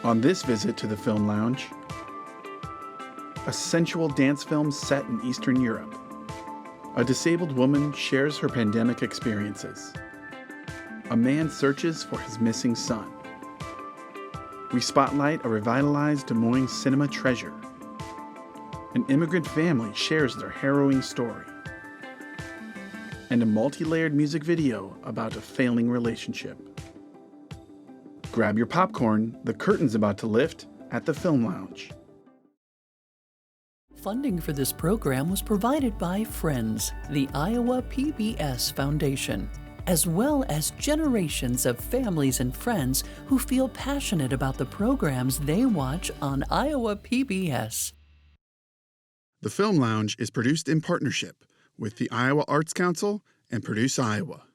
On this visit to the Film Lounge, a sensual dance film set in Eastern Europe. A disabled woman shares her pandemic experiences. A man searches for his missing son. We spotlight a revitalized Des Moines cinema treasure. An immigrant family shares their harrowing story. And a multi-layered music video about a failing relationship. Grab your popcorn, the curtain's about to lift at the Film Lounge. Funding for this program was provided by Friends, the Iowa PBS Foundation, as well as generations of families and friends who feel passionate about the programs they watch on Iowa PBS. The Film Lounge is produced in partnership with the Iowa Arts Council and Produce Iowa.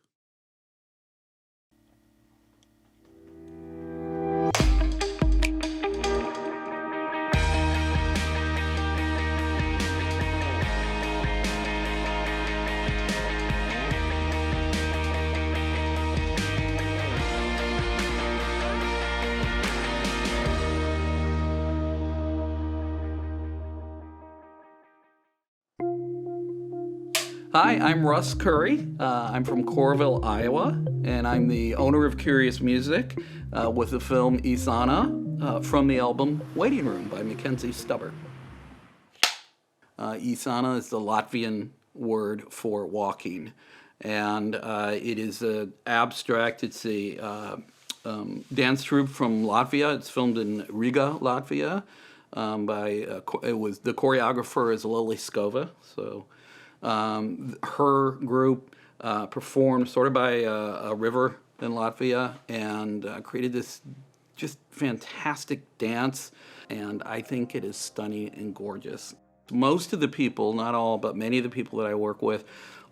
Hi, I'm Russ Curry. I'm from Coralville, Iowa, and I'm the owner of Curious Music with the film Lesana from the album Waiting Room by Mackenzie Stubber. Lesana is the Latvian word for walking, and it is an abstract, it's a dance troupe from Latvia. It's filmed in Riga, Latvia. The choreographer is Lily Skove, so her group performed sort of by a river in Latvia and created this just fantastic dance, and I think it is stunning and gorgeous. Most of the people, not all, but many of the people that I work with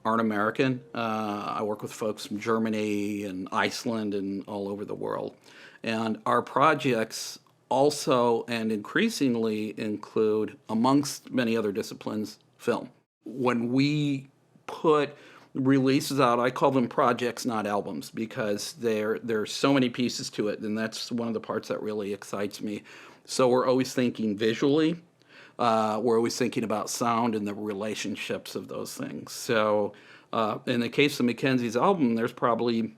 aren't American. I work with folks from Germany and Iceland and all over the world. And our projects also and increasingly include, amongst many other disciplines, film. When we put releases out, I call them projects, not albums, because there's so many pieces to it, and that's one of the parts that really excites me. So we're always thinking visually. We're always thinking about sound and the relationships of those things. So in the case of Mackenzie's album, there's probably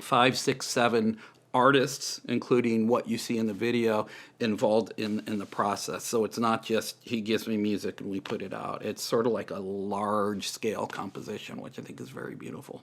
5, 6, 7 artists, including what you see in the video, involved in the process. So it's not just he gives me music and we put it out. It's sort of like a large-scale composition, which I think is very beautiful.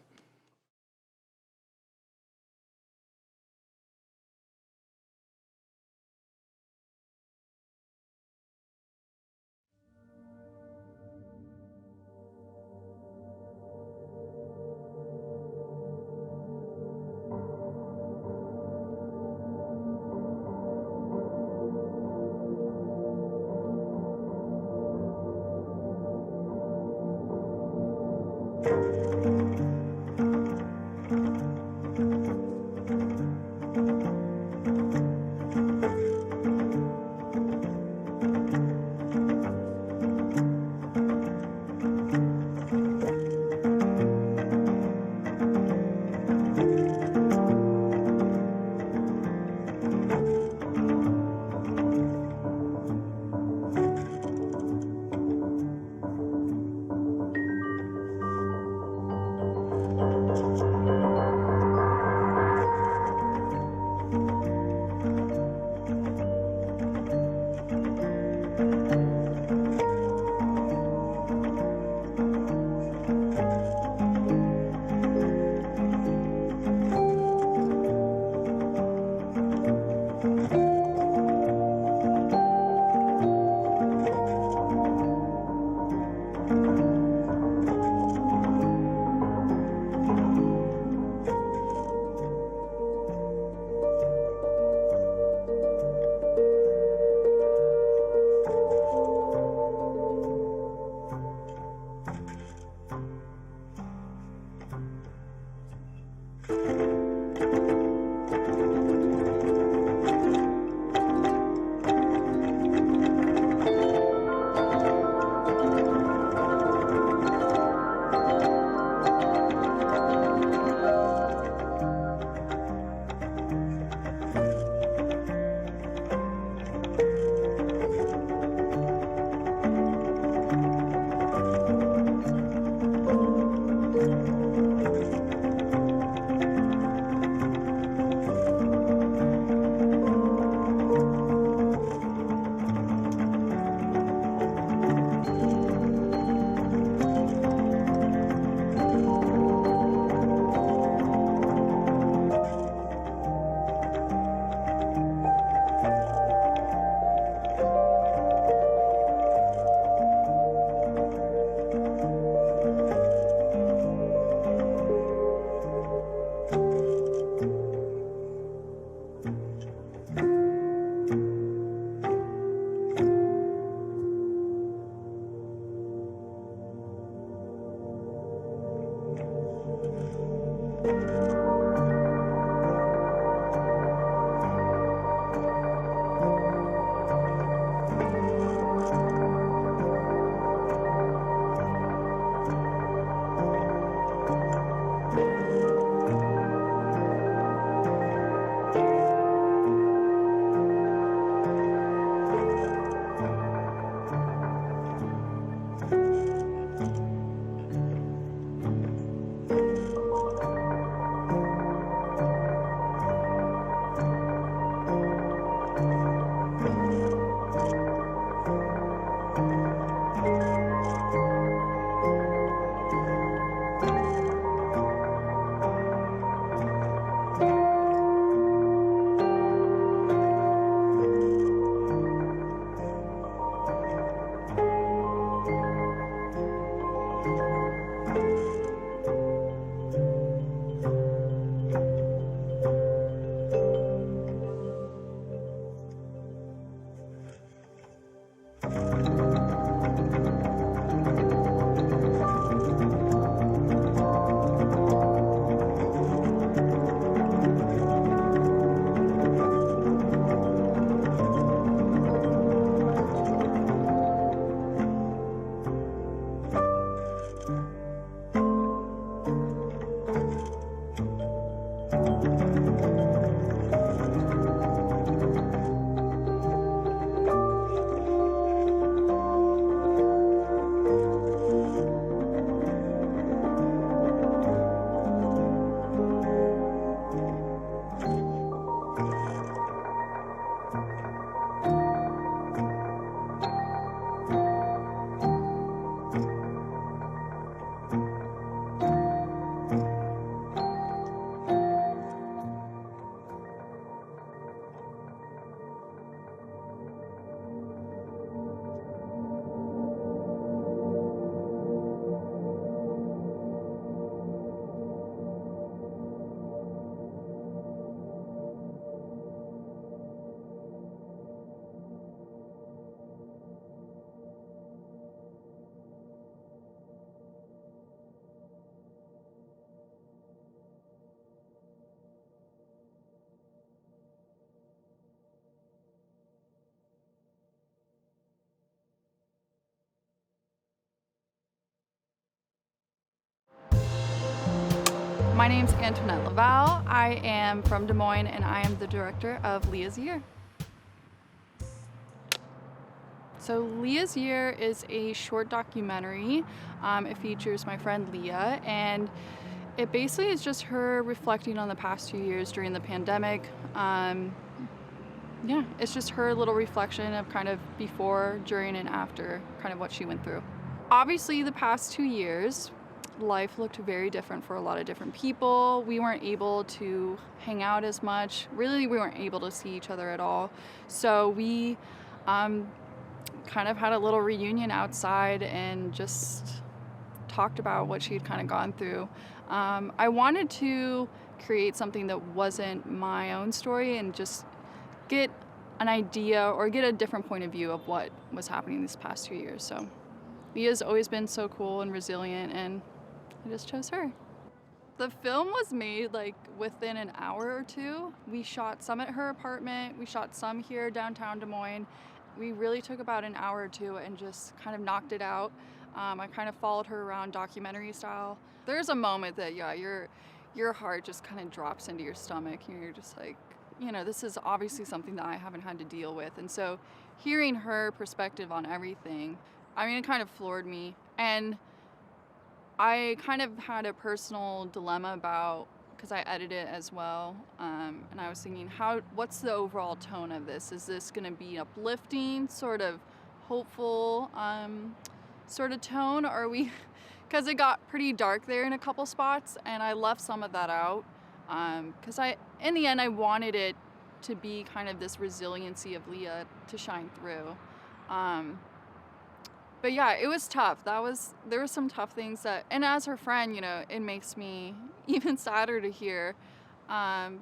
My name's Antoinette Lavalle. I am from Des Moines and I am the director of Leah's Year. So Leah's Year is a short documentary. It features my friend Leah, and it basically is just her reflecting on the past 2 years during the pandemic. Yeah, it's just her little reflection of kind of before, during, and after kind of what she went through. Obviously, the past 2 years, life looked very different for a lot of different people. We weren't able to hang out as much. Really, we weren't able to see each other at all. So we kind of had a little reunion outside and just talked about what she had kind of gone through. I wanted to create something that wasn't my own story and just get an idea or get a different point of view of what was happening these past 2 years. So Leah's always been so cool and resilient, and I just chose her. The film was made like within an hour or two. We shot some at her apartment, we shot some here downtown Des Moines. We really took about an hour or two and just kind of knocked it out. I kind of followed her around documentary style. There's a moment that, yeah, your heart just kind of drops into your stomach and you're just like, you know, this is obviously something that I haven't had to deal with. And so hearing her perspective on everything, I mean, it kind of floored me. And I kind of had a personal dilemma about, because I edit it as well, and I was thinking, what's the overall tone of this? Is this going to be uplifting, sort of hopeful sort of tone? Or are we, because it got pretty dark there in a couple spots, and I left some of that out, because in the end, I wanted it to be kind of this resiliency of Leah to shine through. But yeah, it was tough. There were some tough things that, and as her friend, you know, it makes me even sadder to hear. But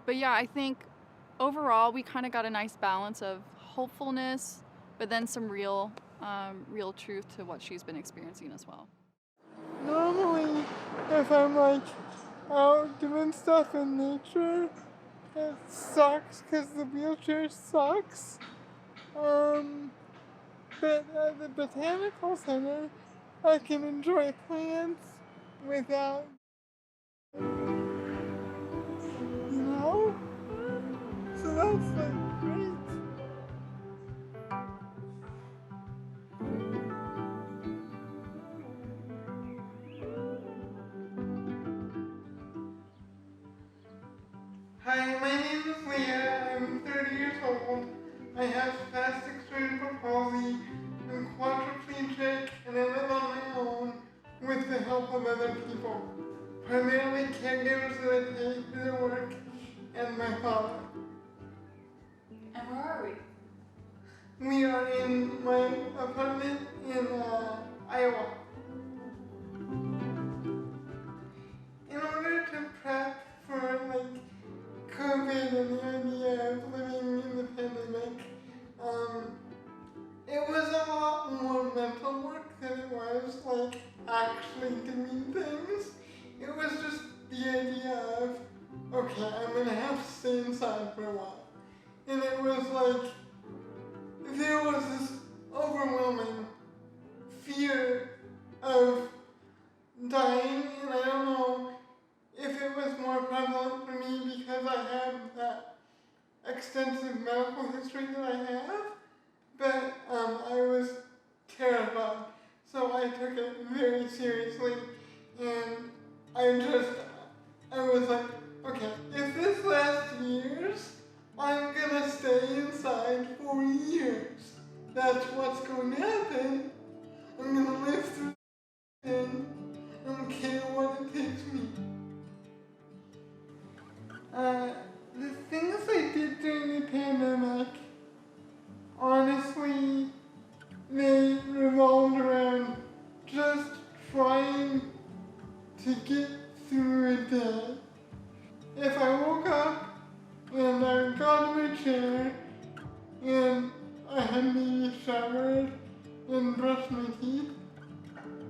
yeah, I think overall we kind of got a nice balance of hopefulness, but then some real truth to what she's been experiencing as well. Normally, if I'm like out doing stuff in nature, it sucks because the wheelchair sucks. But at the Botanical Center, I can enjoy plants without, you know? So that's like great. Hi, my name is Leah. I'm 30 years old. I have spastic cerebral palsy. I'm quadriplegic, and I live on my own with the help of other people. Primarily caregivers that I pay for their work, and my father. And where are we? We are in my apartment in Iowa. In order to prep for like COVID and the idea of living in the pandemic, it was a lot more mental work than it was like actually doing things. It was just the idea of, okay, I'm gonna have to stay inside for a while. And it was like, there was this overwhelming fear of dying, and I don't know if it was more prevalent for me because I have that extensive medical history that I have, but I was terrified, so I took it very seriously, and I was like, okay, if this lasts years, I'm gonna stay inside for years. That's what's going to happen. I'm gonna live through it and I don't care what it takes me. The things I did during the pandemic, honestly, they revolved around just trying to get through a day. If I woke up and I got in my chair and I had maybe showered and brushed my teeth,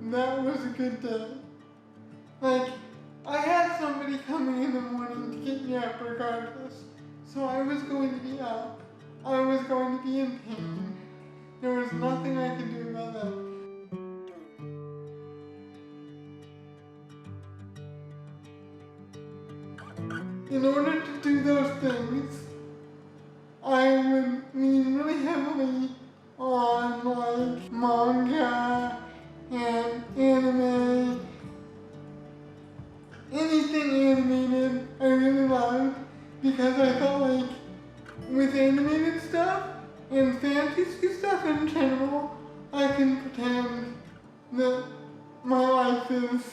that was a good day. Like, I had somebody coming in the morning to get me up regardless, so I was going to be up. I was going to be in pain. There was nothing I could do about that. in order to do those things, I would lean really heavily on like manga and anime. Anything animated I really loved because I felt like with animated stuff and fantasy stuff in general, I can pretend that my life is,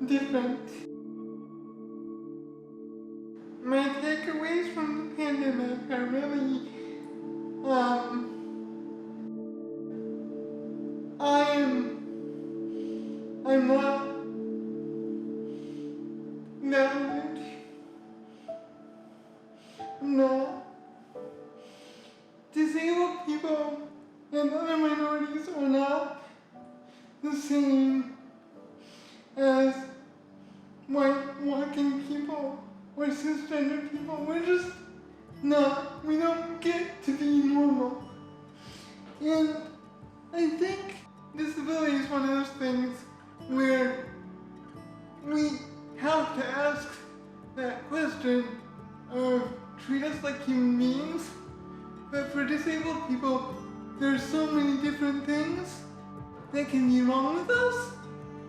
different. My takeaways from the pandemic are really, I'm not valued. I'm not. Disabled people and other minorities are not the same as white working people or cisgender people. We're just not. We don't get to be normal. And I think disability is one of those things where we have to ask that question of treat us like human beings. But for disabled people, there's so many different things that can be wrong with us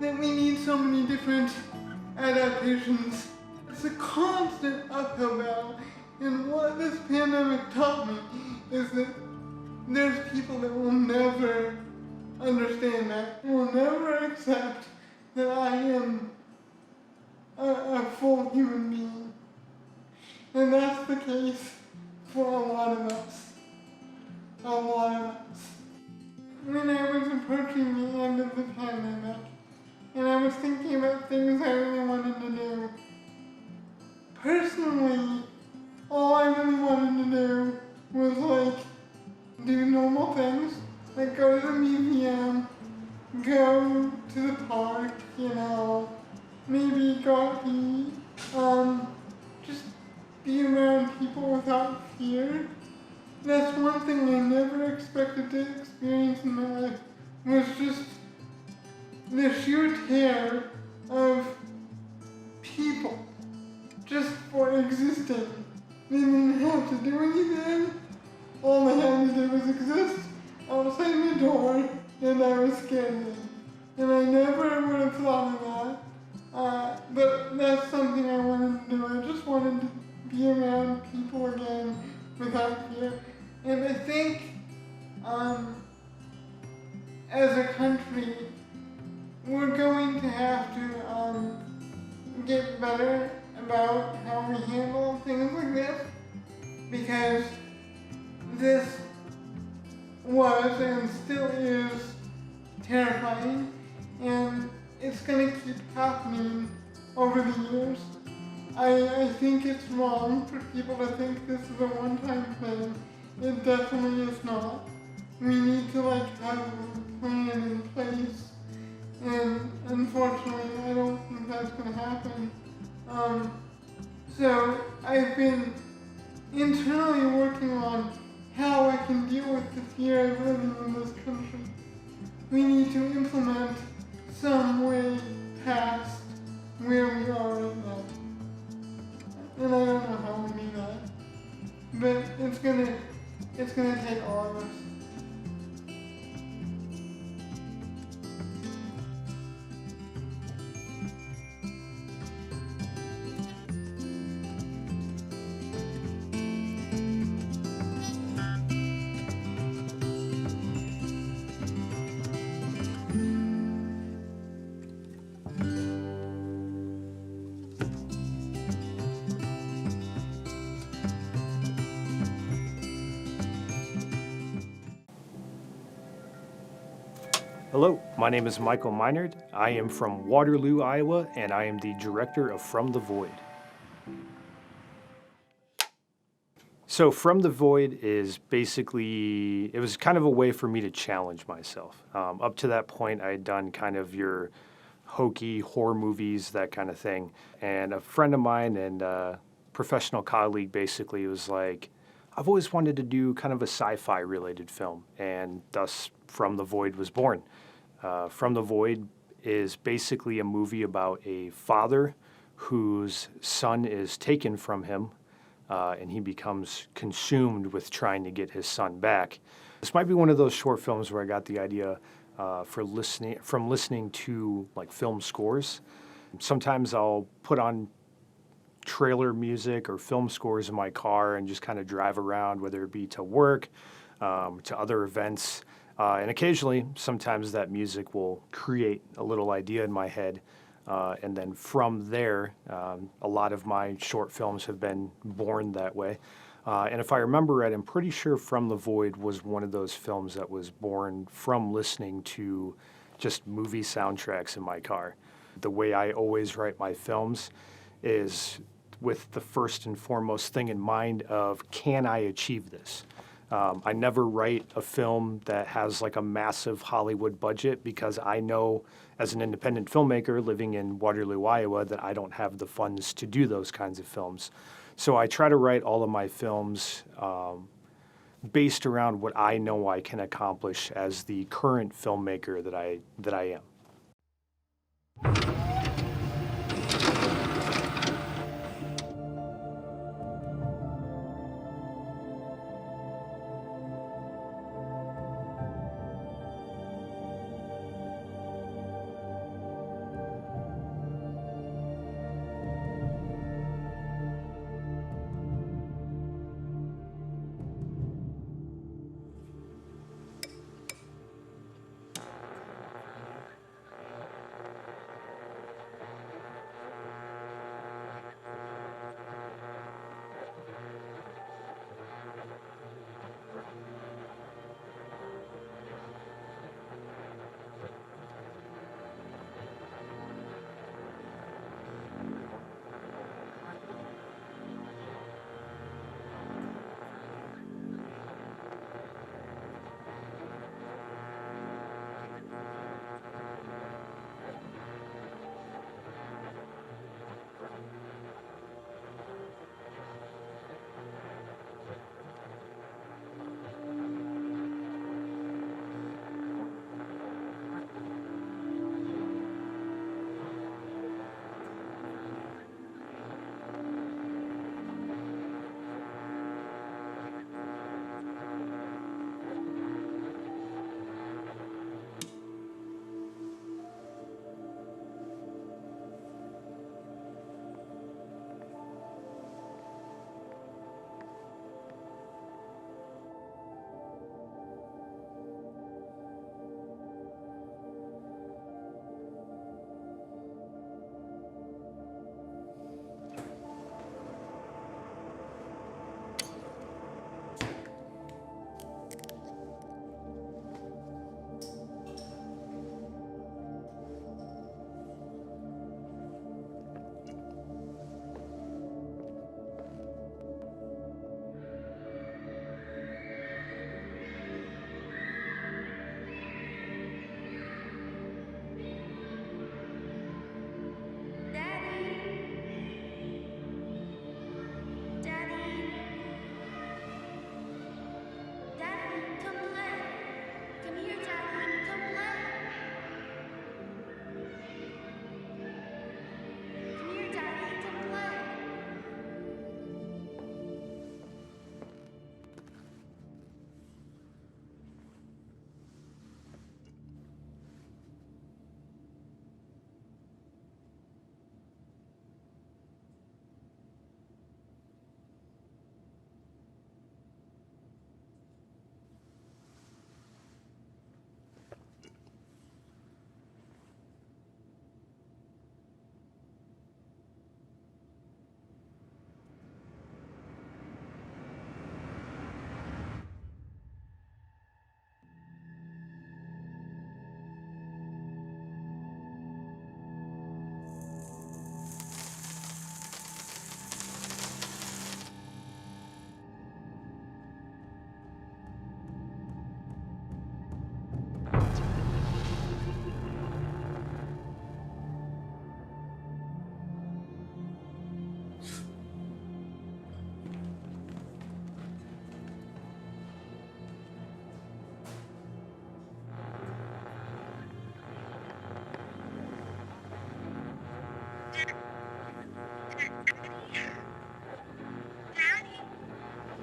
that we need so many different adaptations. It's a constant uphill battle, and what this pandemic taught me is that there's people that will never understand that, will never accept that I am a full human being. And that's the case for a lot of us. A lot of us. When I was approaching the end of the pandemic, and I was thinking about things I really wanted to do, personally, all I really wanted to do was do normal things, like go to the museum, go to the park, maybe go out to eat, just be around people without fear. That's one thing I never expected to experience in my life, was just the sheer terror of people just for existing. They didn't have to do anything. All they had to do was exist outside the door, and I was scared of them. And I never would have thought of that. But that's something I wanted to do. I just wanted to be around people again without fear. And I think, as a country, we're going to have to get better about how we handle things like this, because this was and still is terrifying, and it's going to keep happening over the years. I think it's wrong for people to think this is a one-time thing. It definitely is not. We need to have a plan in place, and unfortunately I don't think that's going to happen. So I've been internally working on how I can deal with the fear of living in this country. We need to implement some way past where we are right now. And I don't know how we do that. But it's gonna take all of us. Hello, my name is Michael Minard. I am from Waterloo, Iowa, and I am the director of From the Void. So From the Void is basically, it was kind of a way for me to challenge myself. Up to that point, I had done kind of your hokey horror movies, that kind of thing. And a friend of mine and a professional colleague basically was like, I've always wanted to do kind of a sci-fi related film, and thus From the Void was born. From the Void is basically a movie about a father whose son is taken from him, and he becomes consumed with trying to get his son back. This might be one of those short films where I got the idea from listening to like film scores. Sometimes I'll put on trailer music or film scores in my car and just kind of drive around, whether it be to work, to other events. And occasionally, sometimes that music will create a little idea in my head. And then from there, a lot of my short films have been born that way. And if I remember right, I'm pretty sure From the Void was one of those films that was born from listening to just movie soundtracks in my car. The way I always write my films is with the first and foremost thing in mind of, can I achieve this? I never write a film that has like a massive Hollywood budget because I know as an independent filmmaker living in Waterloo, Iowa, that I don't have the funds to do those kinds of films. So I try to write all of my films based around what I know I can accomplish as the current filmmaker that I am.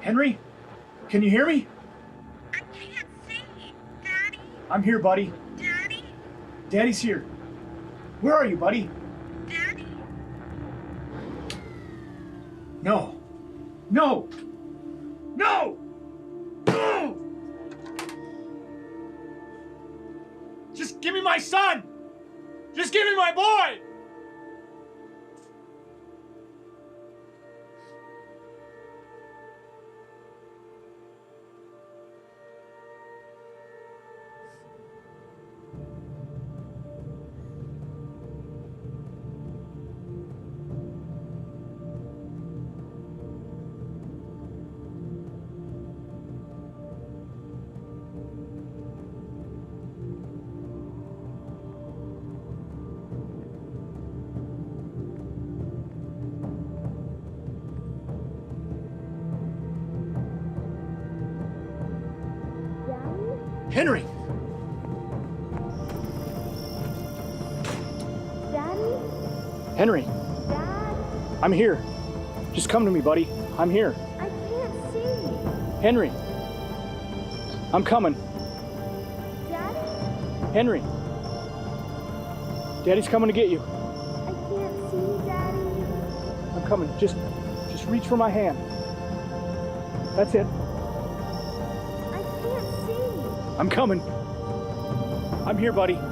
Henry? Can you hear me? I can't see. Daddy? I'm here, buddy. Daddy? Daddy's here. Where are you, buddy? Daddy? No. No! No! No! Just give me my son! Just give me my boy! Henry! Daddy? Henry, Dad? I'm here. Just come to me, buddy. I'm here. I can't see. Henry, I'm coming. Daddy? Henry, Daddy's coming to get you. I can't see, Daddy. I'm coming. Just reach for my hand. That's it. I can't see. I'm coming. I'm here, buddy. Daddy?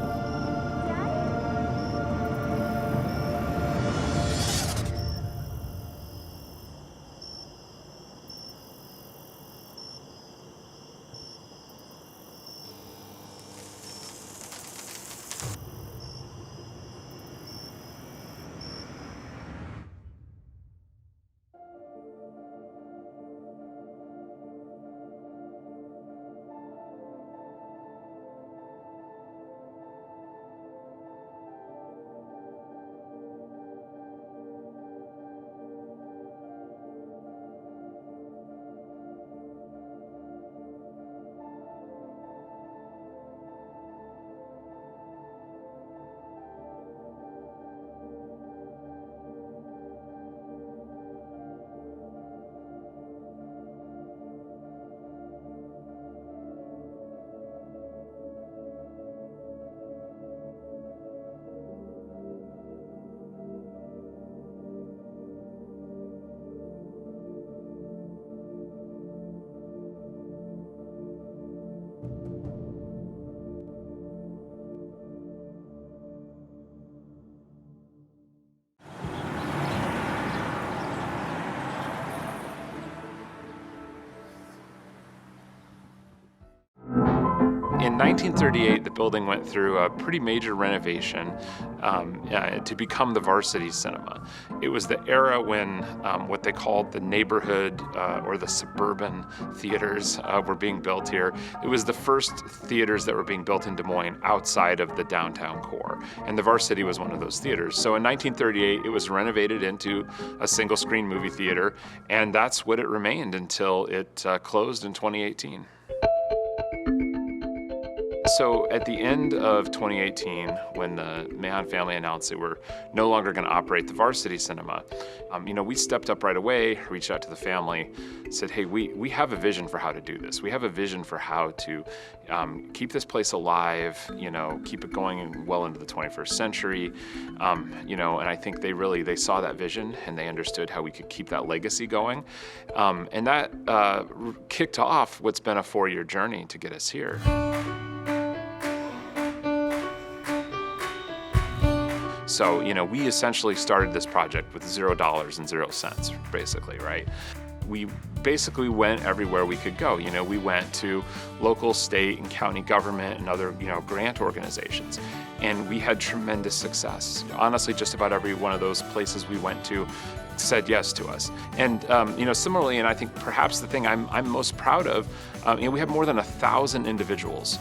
In 1938, the building went through a pretty major renovation to become the Varsity Cinema. It was the era when what they called the neighborhood or the suburban theaters were being built here. It was the first theaters that were being built in Des Moines outside of the downtown core, and the Varsity was one of those theaters. So in 1938, it was renovated into a single-screen movie theater, and that's what it remained until it closed in 2018. So at the end of 2018, when the Mahon family announced they were no longer going to operate the Varsity Cinema, we stepped up right away, reached out to the family, said, hey, we have a vision for how to do this. We have a vision for how to keep this place alive, keep it going well into the 21st century, and I think they saw that vision and they understood how we could keep that legacy going. And that kicked off what's been a 4-year journey to get us here. So, we essentially started this project with $0 and 0 cents, basically, right? We basically went everywhere we could go. We went to local, state, and county government and other, grant organizations. And we had tremendous success. Honestly, just about every one of those places we went to said yes to us. And, similarly, and I think perhaps the thing I'm most proud of, we had more than 1,000 individuals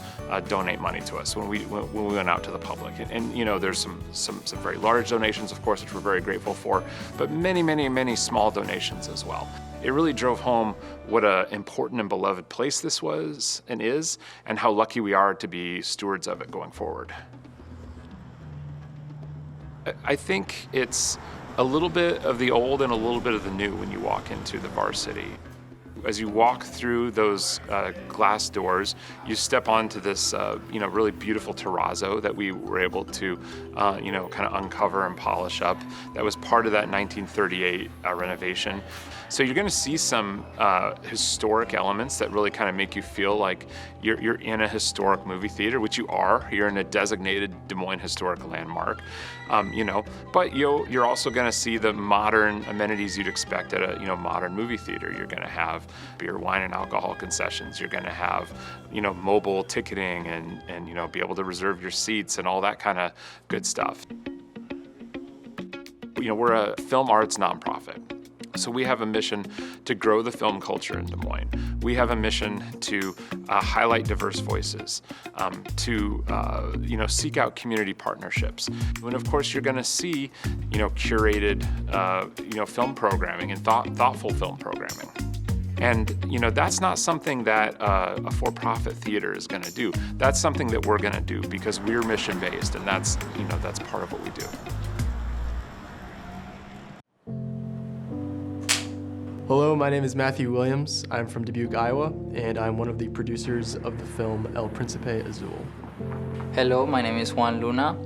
donate money to us when we went out to the public. And there's some very large donations, of course, which we're very grateful for, but many, many, many small donations as well. It really drove home what an important and beloved place this was and is, and how lucky we are to be stewards of it going forward. I think it's a little bit of the old and a little bit of the new when you walk into the Varsity. as you walk through those glass doors, you step onto this really beautiful terrazzo that we were able to kind of uncover and polish up. That was part of that 1938 renovation. So you're going to see some historic elements that really kind of make you feel like you're in a historic movie theater, which you are. You're in a designated Des Moines historic landmark, But you're also going to see the modern amenities you'd expect at a modern movie theater. You're going to have beer, wine, and alcohol concessions. You're going to have mobile ticketing and be able to reserve your seats and all that kind of good stuff. We're a film arts nonprofit. So we have a mission to grow the film culture in Des Moines. We have a mission to highlight diverse voices, to seek out community partnerships. And of course, you're going to see curated film programming and thoughtful film programming. And that's not something that a for-profit theater is going to do. That's something that we're going to do because we're mission-based, and that's part of what we do. Hello, my name is Matthew Williams. I'm from Dubuque, Iowa, and I'm one of the producers of the film El Principe Azul. Hello, my name is Juan Luna.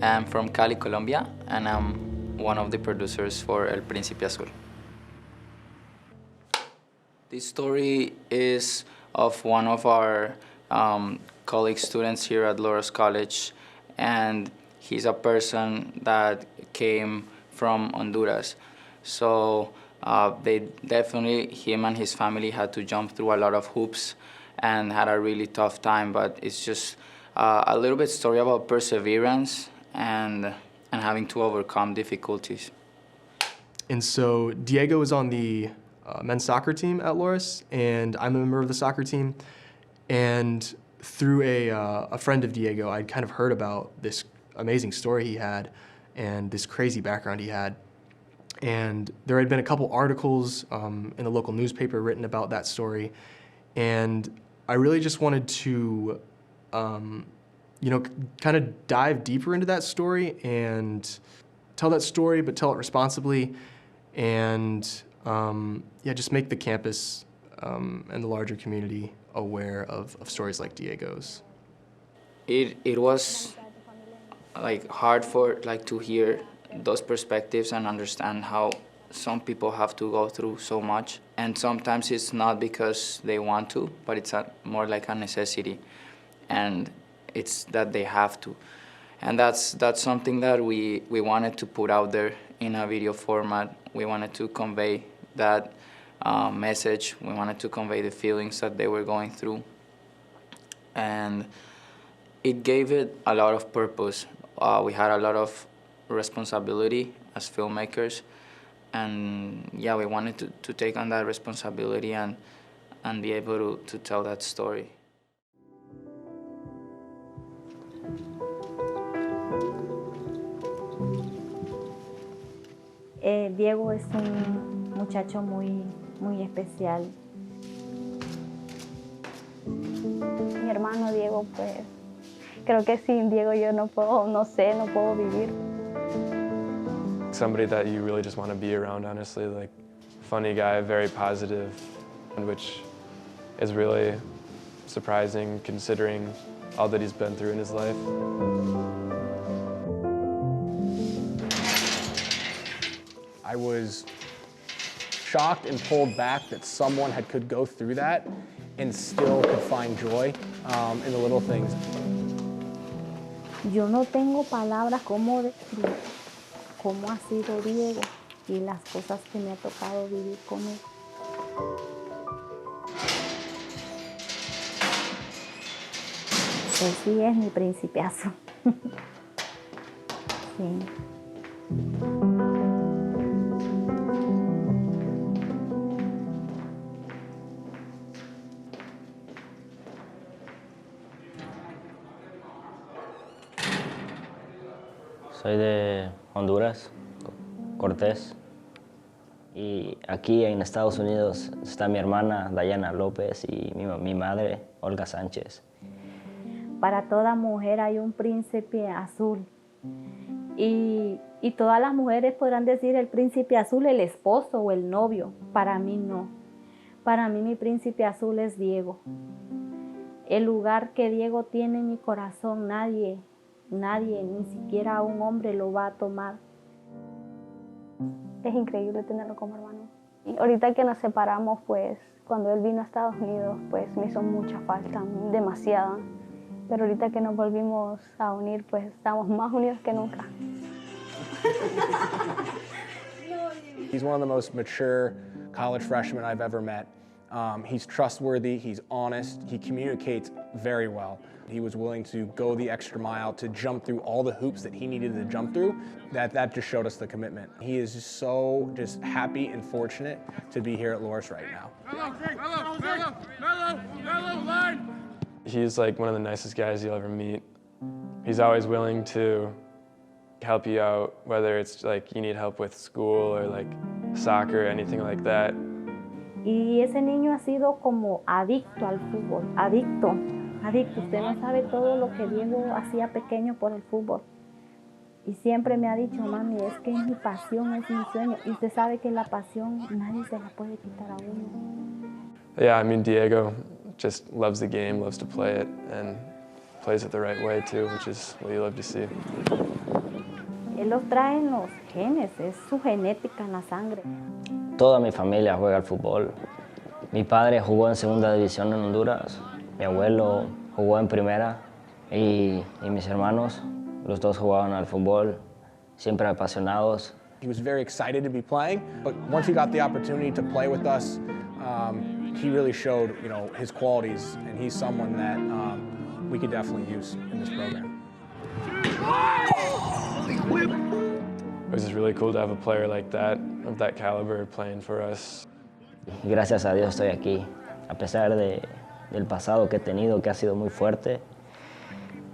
I'm from Cali, Colombia, and I'm one of the producers for El Principe Azul. This story is of one of our colleague students here at Loras College, and he's a person that came from Honduras. So him and his family had to jump through a lot of hoops and had a really tough time, but it's just a little bit story about perseverance and having to overcome difficulties. And so Diego is on the men's soccer team at Loras, and I'm a member of the soccer team. And through a friend of Diego, I'd kind of heard about this amazing story he had and this crazy background he had. And there had been a couple articles in the local newspaper written about that story. And I really just wanted to, kind of dive deeper into that story and tell that story, but tell it responsibly. And, just make the campus and the larger community aware of stories like Diego's. It was hard to hear those perspectives and understand how some people have to go through so much. And sometimes it's not because they want to, but it's more like a necessity. And it's that they have to. And that's something that we wanted to put out there in a video format. We wanted to convey that message. We wanted to convey the feelings that they were going through. And it gave it a lot of purpose. We had a lot of responsibility as filmmakers, and we wanted to take on that responsibility and be able to tell that story. Diego es un muchacho muy especial. Mi hermano Diego, pues, creo que sin Diego yo no puedo vivir. Somebody that you really just want to be around, honestly, funny guy, very positive, which is really surprising considering all that he's been through in his life. I was shocked and pulled back that someone could go through that and still could find joy in the little things. Yo no tengo palabras cómo describir cómo ha sido Diego y las cosas que me ha tocado vivir con él. Pues sí, es mi Principe Azul. Sí. Soy de Honduras, Cortés, y aquí en Estados Unidos está mi hermana Diego Lopez y mi madre Olga Sánchez. Para toda mujer hay un príncipe azul y todas las mujeres podrán decir el príncipe azul, el esposo o el novio. Para mí no, Para mí mi príncipe azul es Diego. El lugar que Diego tiene en mi corazón, nadie, ni siquiera un hombre lo va a tomar. Es increíble tenerlo como hermano. Y ahorita que nos separamos, pues, cuando él vino a Estados Unidos, pues me hizo mucha falta, demasiada. Pero ahorita que nos volvimos a unir, pues estamos más unidos que nunca. He's one of the most mature college freshmen I've ever met. He's trustworthy, he's honest, he communicates very well. He was willing to go the extra mile to jump through all the hoops that he needed to jump through. That just showed us the commitment. He is just so happy and fortunate to be here at Loras right now. He's like one of the nicest guys you'll ever meet. He's always willing to help you out, whether it's like you need help with school or like soccer or anything like that. Y ese niño ha sido como adicto al fútbol, adicto. Usted no sabe todo lo que Diego hacía pequeño por el fútbol. Y siempre me ha dicho, mami, es que es mi pasión, es mi sueño. Y usted sabe que la pasión nadie se la puede quitar a uno. Yeah, I mean, Diego just loves the game, loves to play it, and plays it the right way too, which is what you love to see. Él los trae en los genes, es su genética en la sangre. Toda mi familia juega al fútbol. Mi padre jugó en segunda división en Honduras, mi abuelo jugó en primera y mis hermanos, los dos jugaban al fútbol, siempre apasionados. He was very excited to be playing, but once he got the opportunity to play with us, he really showed, his qualities, and he's someone that we could definitely use in this program. It was just really cool to have a player like that, of that caliber, playing for us. Gracias a Dios estoy aquí, a pesar del pasado que he tenido, que ha sido muy fuerte.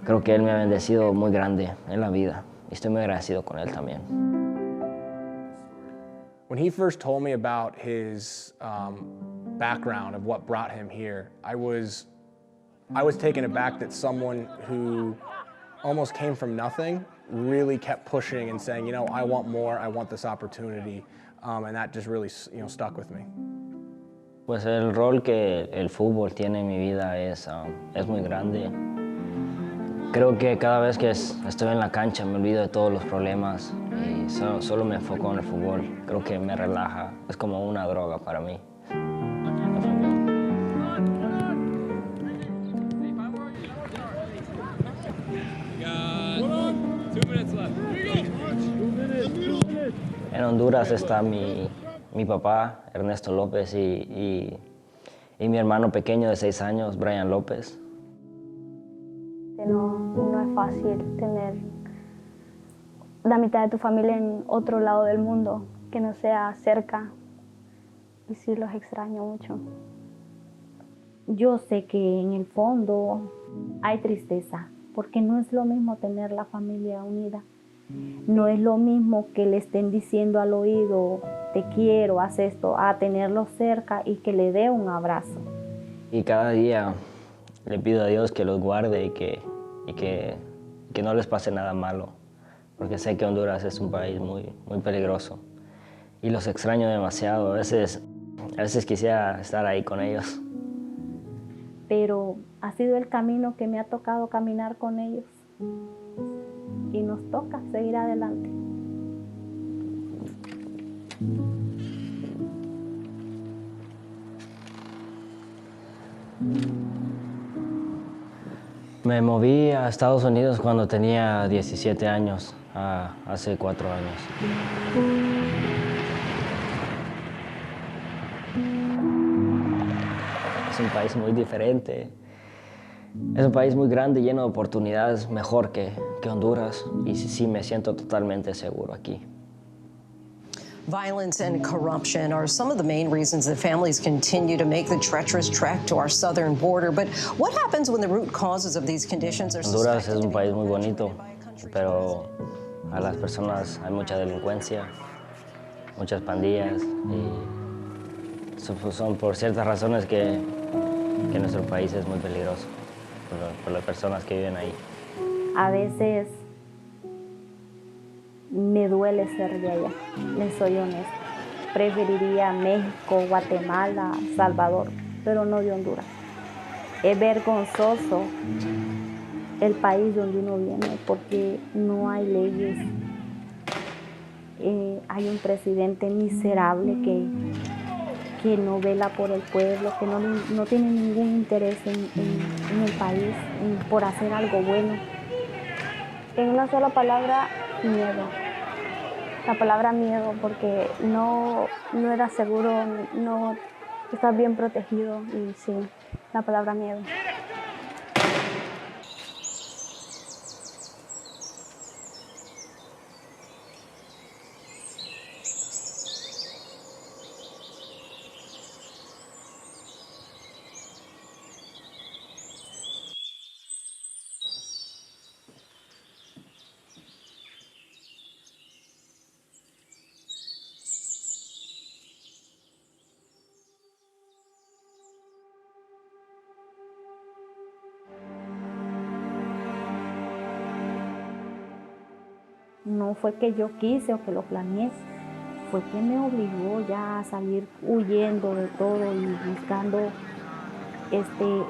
Creo que Él me ha bendecido muy grande en la vida y estoy muy agradecido con Él también. When he first told me about his background of what brought him here, I was taken aback that someone who almost came from nothing really kept pushing and saying, I want more, I want this opportunity, and that just really, stuck with me. Pues el rol que el fútbol tiene en mi vida es muy grande. Creo que cada vez que estoy en la cancha me olvido de todos los problemas y solo me enfoco en el fútbol. Creo que me relaja, es como una droga para mí. En Honduras está mi papá, Ernesto López, y mi hermano pequeño de 6 años, Brian López. No es fácil tener la mitad de tu familia en otro lado del mundo, que no sea cerca, y sí los extraño mucho. Yo sé que en el fondo hay tristeza, porque no es lo mismo tener la familia unida. No es lo mismo que le estén diciendo al oído, te quiero, haz esto, a tenerlo cerca y que le dé un abrazo. Y cada día le pido a Dios que los guarde y que no les pase nada malo, porque sé que Honduras es un país muy peligroso y los extraño demasiado. A veces quisiera estar ahí con ellos. Pero ha sido el camino que me ha tocado caminar con ellos. Y nos toca seguir adelante. Me moví a Estados Unidos cuando tenía 17 años, hace 4 años. Es un país muy diferente. Es un país muy grande, lleno de oportunidades, mejor que Honduras, y sí me siento totalmente seguro aquí. Violence and corruption are some of the main reasons that families continue to make the treacherous trek to our southern border. But what happens when the root causes of these conditions are Honduras es un país muy bonito, pero a las personas hay mucha delincuencia, muchas pandillas, y son por ciertas razones que nuestro país es muy peligroso. Por las personas que viven ahí. A veces me duele ser de allá, les soy honesta. preferiría México, Guatemala, Salvador, pero no de Honduras. Es vergonzoso el país donde uno viene porque no hay leyes. Hay un presidente miserable que no vela por el pueblo, que no tiene ningún interés en el país, por hacer algo bueno. En una sola palabra, miedo. La palabra miedo, porque no era seguro, no estás bien protegido y sí, la palabra miedo. No fue que yo quise o que lo planeé, fue que me obligó ya a salir huyendo de todo y buscando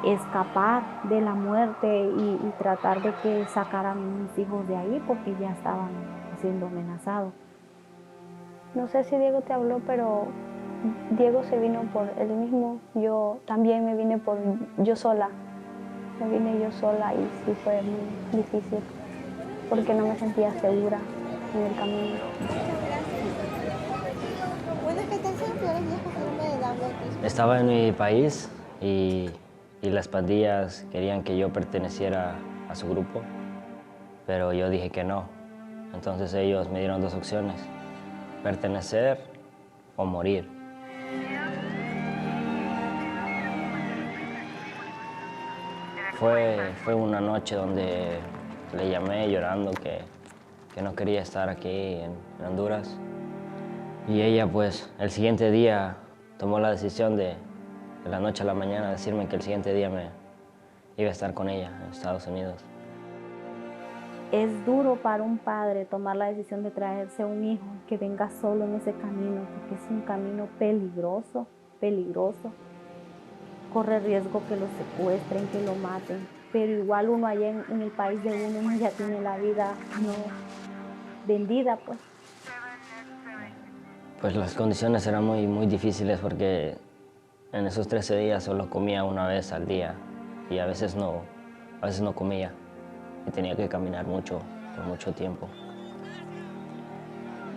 escapar de la muerte y tratar de que sacaran a mis hijos de ahí porque ya estaban siendo amenazados. No sé si Diego te habló, pero Diego se vino por él mismo. Yo también me vine por yo sola. Me vine yo sola y sí fue muy difícil porque no me sentía segura en el camino. Estaba en mi país y las pandillas querían que yo perteneciera a su grupo, pero yo dije que no. Entonces ellos me dieron dos opciones, pertenecer o morir. Fue una noche donde le llamé llorando que no quería estar aquí en Honduras. Y ella pues el siguiente día tomó la decisión de la noche a la mañana decirme que el siguiente día me iba a estar con ella en Estados Unidos. Es duro para un padre tomar la decisión de traerse a un hijo que venga solo en ese camino, porque es un camino peligroso, peligroso. Corre riesgo que lo secuestren, que lo maten, pero igual uno allá en el país de uno ya tiene la vida no vendida, pues. Pues las condiciones eran muy difíciles porque en esos 13 días solo comía una vez al día y a veces no comía y tenía que caminar mucho, por mucho tiempo.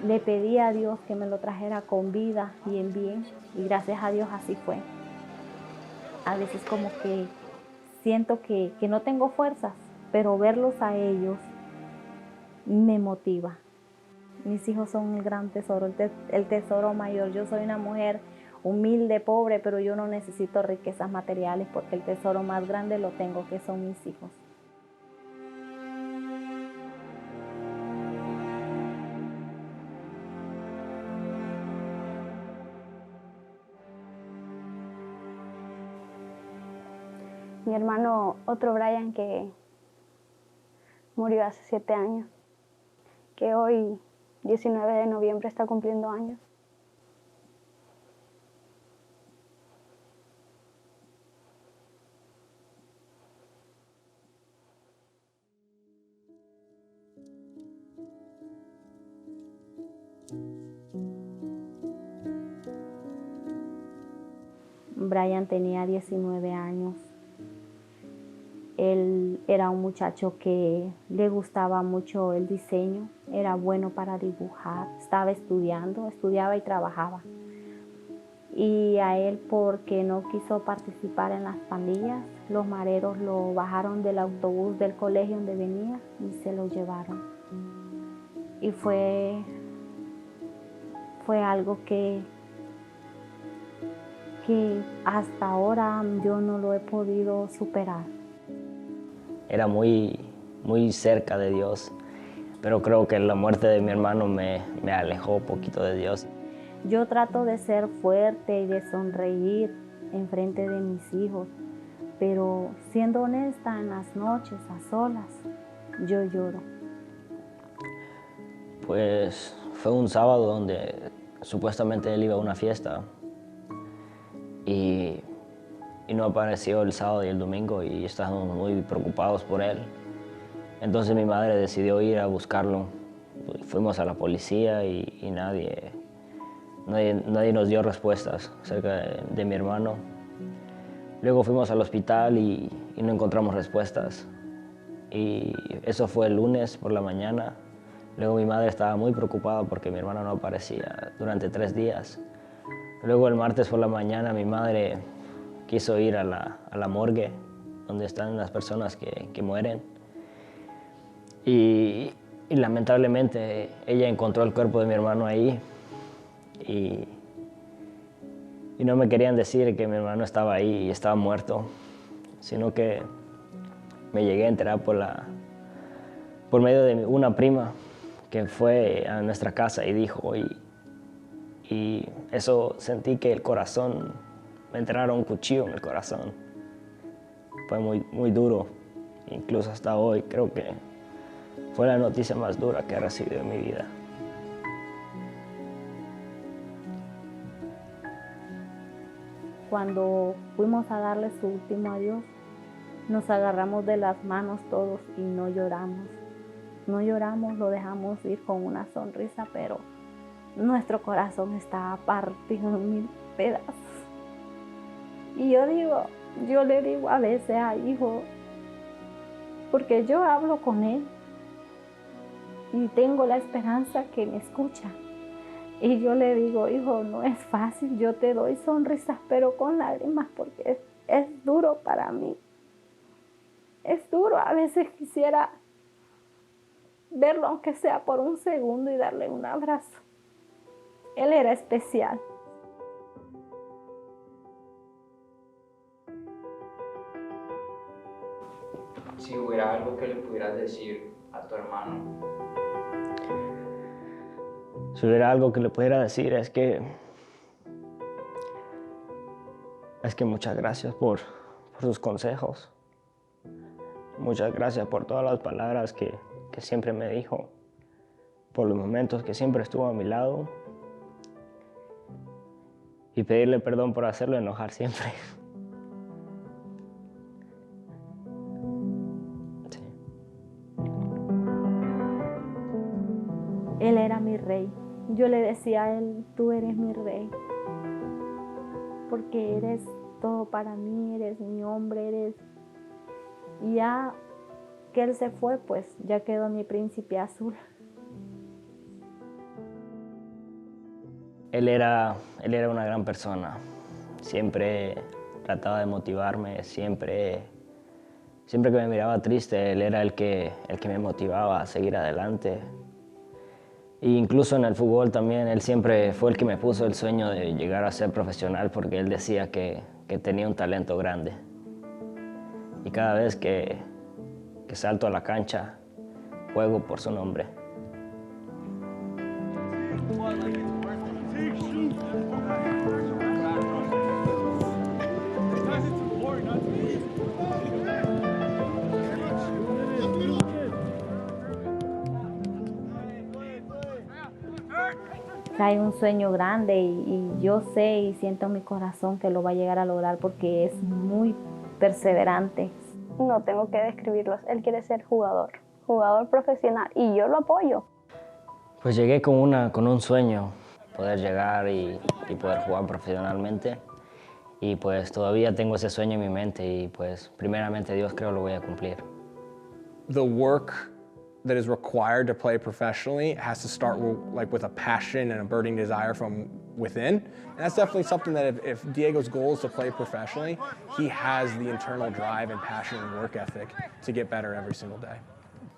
Le pedí a Dios que me lo trajera con vida y en bien y gracias a Dios así fue. A veces como que siento que no tengo fuerzas, pero verlos a ellos me motiva. Mis hijos son el gran tesoro, el tesoro mayor. Yo soy una mujer humilde, pobre, pero yo no necesito riquezas materiales porque el tesoro más grande lo tengo, que son mis hijos. Mi hermano, otro Brian, que murió hace 7 años, que hoy, 19 de noviembre, está cumpliendo años. Brian tenía 19 años. Él era un muchacho que le gustaba mucho el diseño, era bueno para dibujar, estaba estudiaba y trabajaba. Y a él, porque no quiso participar en las pandillas, los mareros lo bajaron del autobús del colegio donde venía y se lo llevaron. Y fue algo que hasta ahora yo no lo he podido superar. Era muy cerca de Dios, pero creo que la muerte de mi hermano me alejó un poquito de Dios. Yo trato de ser fuerte y de sonreír en frente de mis hijos, pero siendo honesta, en las noches, a solas, yo lloro. Pues fue un sábado donde supuestamente él iba a una fiesta y no apareció el sábado y el domingo y estábamos muy preocupados por él. Entonces mi madre decidió ir a buscarlo. Fuimos a la policía y nadie nos dio respuestas acerca de mi hermano. Luego fuimos al hospital y no encontramos respuestas. Y eso fue el lunes por la mañana. Luego mi madre estaba muy preocupada porque mi hermano no aparecía durante 3 días. Luego el martes por la mañana mi madre quiso ir a la morgue, donde están las personas que mueren. Y lamentablemente ella encontró el cuerpo de mi hermano ahí. Y no me querían decir que mi hermano estaba ahí y estaba muerto, sino que me llegué a enterar por medio de una prima que fue a nuestra casa y dijo, y eso sentí que el corazón, me entraron un cuchillo en el corazón. Fue muy duro, incluso hasta hoy creo que fue la noticia más dura que he recibido en mi vida. Cuando fuimos a darle su último adiós, nos agarramos de las manos todos y no lloramos. No lloramos, lo dejamos ir con una sonrisa, pero nuestro corazón estaba partido en 1000 pedazos. Y yo le digo a veces a hijo, porque yo hablo con él y tengo la esperanza que me escucha. Y yo le digo, hijo, no es fácil, yo te doy sonrisas, pero con lágrimas, porque es duro para mí. Es duro, a veces quisiera verlo, aunque sea por un segundo, y darle un abrazo. Él era especial. Si hubiera algo que le pudieras decir a tu hermano. Si hubiera algo que le pudiera decir es que muchas gracias por sus consejos. Muchas gracias por todas las palabras que siempre me dijo, por los momentos que siempre estuvo a mi lado, y pedirle perdón por hacerlo enojar siempre. Sí. Él era mi rey. Yo le decía a él, tú eres mi rey, porque eres todo para mí, eres mi hombre, eres... Y ya que él se fue, pues ya quedó mi príncipe azul. Él era una gran persona. Siempre trataba de motivarme, siempre que me miraba triste, él era el que me motivaba a seguir adelante. E incluso en el fútbol también, él siempre fue el que me puso el sueño de llegar a ser profesional, porque él decía que tenía un talento grande. Y cada vez que salto a la cancha, juego por su nombre. Trae un sueño grande y yo sé y siento en mi corazón que lo va a llegar a lograr, porque es muy perseverante. No tengo que describirlos. Él quiere ser jugador profesional, y yo lo apoyo. Pues llegué con un sueño, poder llegar y poder jugar profesionalmente. Y pues todavía tengo ese sueño en mi mente y pues primeramente Dios creo lo voy a cumplir. The work that is required to play professionally has to start with a passion and a burning desire from within. And that's definitely something that if Diego's goal is to play professionally, he has the internal drive and passion and work ethic to get better every single day.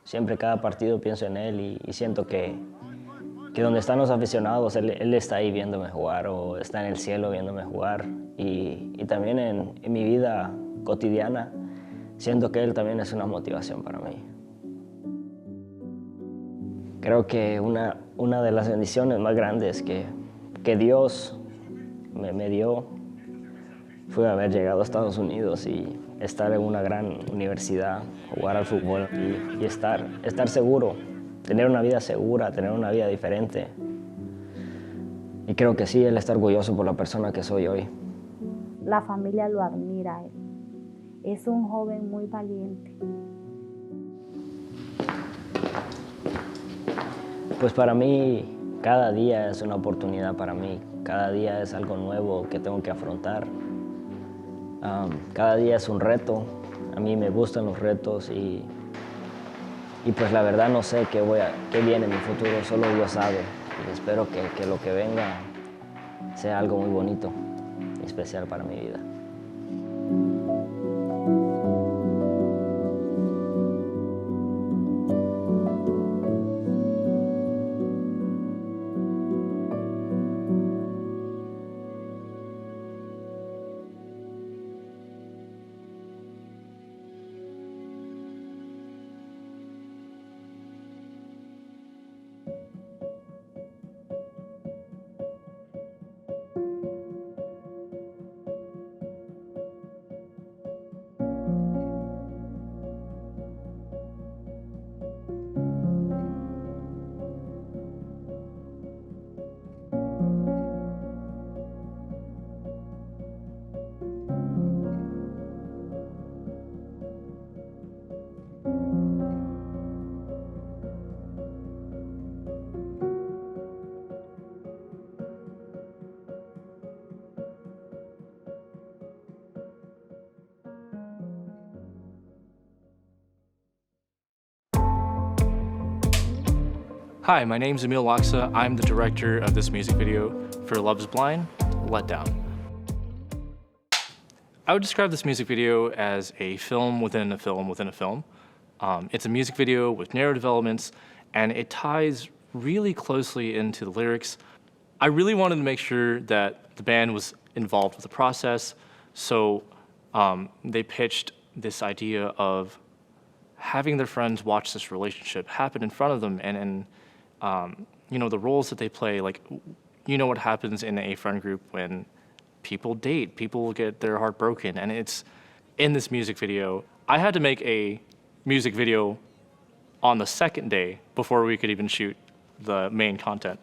Siempre cada partido pienso en él y siento que donde están los aficionados, él está ahí viéndome jugar, o está en el cielo viéndome jugar. Y también en mi vida cotidiana, siento que él también es una motivación para mí. Creo que una de las bendiciones más grandes que Dios me dio fue haber llegado a Estados Unidos y estar en una gran universidad, jugar al fútbol y estar seguro, tener una vida segura, tener una vida diferente. Y creo que sí, él está orgulloso por la persona que soy hoy. La familia lo admira a él. Es un joven muy valiente. Pues para mí, cada día es una oportunidad para mí. Cada día es algo nuevo que tengo que afrontar. Cada día es un reto. A mí me gustan los retos y pues la verdad no sé qué viene en mi futuro, solo Dios sabe. Y espero que lo que venga sea algo muy bonito y especial para mi vida. Hi, my name's Emil Laksa. I'm the director of this music video for Love's Blind, Let Down. I would describe this music video as a film within a film within a film. It's a music video with narrative elements, and it ties really closely into the lyrics. I really wanted to make sure that the band was involved with the process, so they pitched this idea of having their friends watch this relationship happen in front of them, and you know, the roles that they play, like, you know what happens in a friend group when people date, people get their heart broken, and it's in this music video. I had to make a music video on the second day before we could even shoot the main content.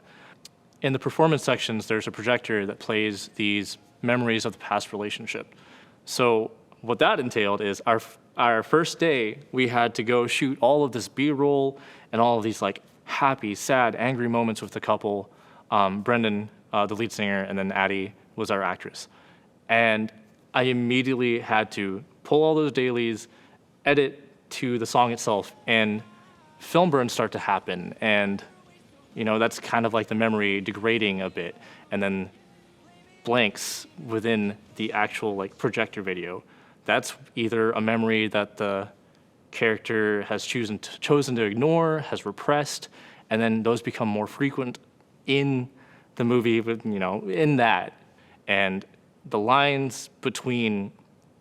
In the performance sections, there's a projector that plays these memories of the past relationship. So what that entailed is our first day, we had to go shoot all of this B-roll and all of these like happy, sad, angry moments with the couple. Brendan, the lead singer, and then Addie was our actress. And I immediately had to pull all those dailies, edit to the song itself, and film burns start to happen. And you know, that's kind of like the memory degrading a bit, and then blanks within the actual like projector video. That's either a memory that the character has chosen to ignore, has repressed, and then those become more frequent in the movie, you know, in that. And the lines between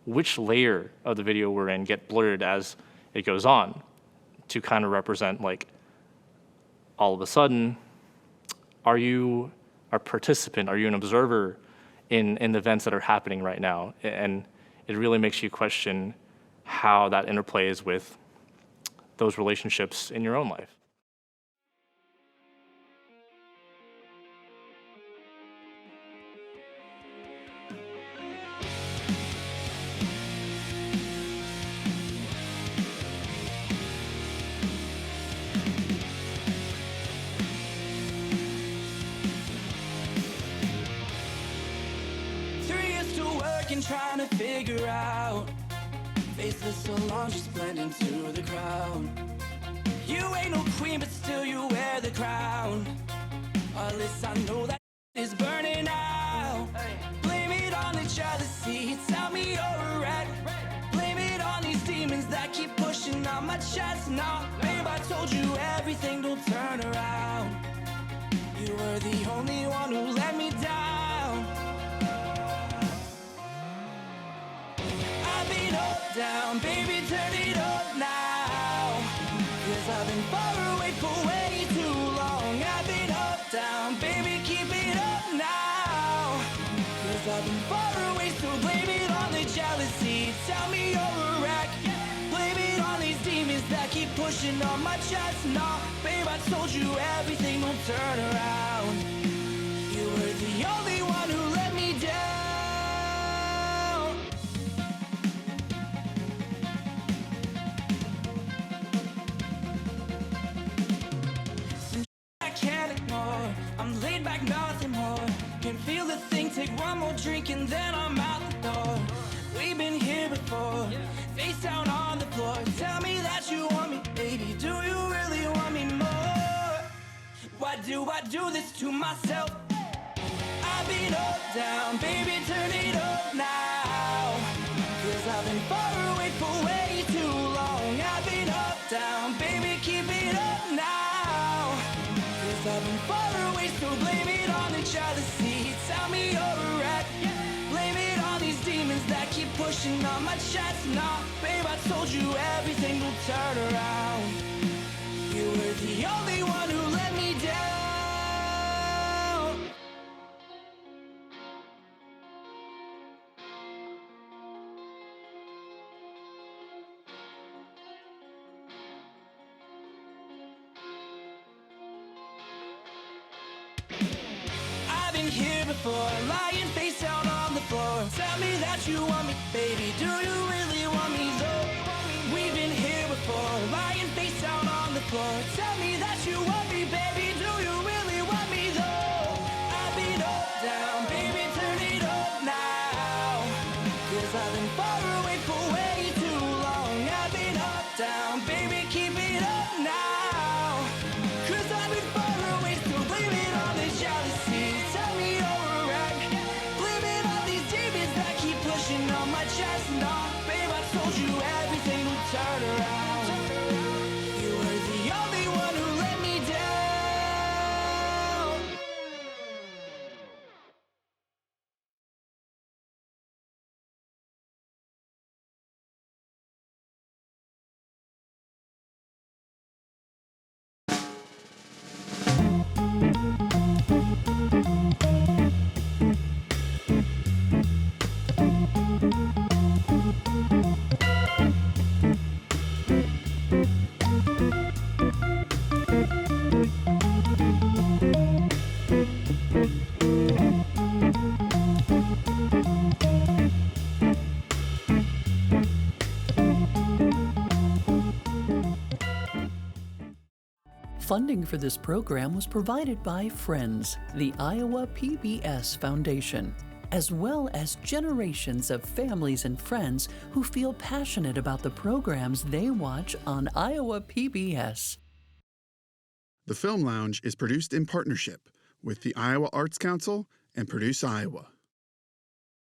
which layer of the video we're in get blurred as it goes on to kind of represent, like, all of a sudden, are you a participant? Are you an observer in the events that are happening right now? And it really makes you question how that interplays with those relationships in your own life. Trying to figure out, faceless so long, just blend into the crowd. You ain't no queen, but still you wear the crown. Unless I know that is burning out. Blame it on the jealousy, tell me you're a wreck. Blame it on these demons that keep pushing on my chest. Nah, babe, I told you everything, don't turn around. You were the only one who let me down. Down, baby, turn it up now. Cause I've been far away for way too long. I've been up, down, baby, keep it up now. Cause I've been far away, so blame it on the jealousy. Tell me you're a wreck. Blame it on these demons that keep pushing on my chest. Nah, babe, I told you everything, don't turn around. You were the the only one who let me down. Some I can't ignore. I'm laid back, nothing more. Can feel the thing, take one more drink and then I'm out the door. We've been here before, face down on the floor. Tell me that you want me, baby, do you really want me more? Why do I do this to myself? I've been up, down, baby, turn it up now. Cause I've been far away for way too long. I've been up, down, baby, keep it up now. Cause I've been far away, so blame it on the jealousy. Tell me you're a wreck. Blame it on these demons that keep pushing on my chest. Nah, babe, I told you everything will turn around. You were the only one who let me down. I've been here before, lying face down on the floor. Tell me that you want me, baby, do you really want me though? We've been here before, lying face down on the floor. Tell me that you want me, baby, do you really want me though? I've been up, down, baby, turn it up now. Cause I've been far away for way too long. I've been up, down, baby, keep it up now. Cause I've been far away, so blame it on the jealousy. Tell me you're a wreck. Blame it on these demons that keep pushing on my chest. Nah, babe, I told you everything would turn around. You were the only one who let me down. Funding for this program was provided by Friends, the Iowa PBS Foundation, as well as generations of families and friends who feel passionate about the programs they watch on Iowa PBS. The Film Lounge is produced in partnership with the Iowa Arts Council and Produce Iowa.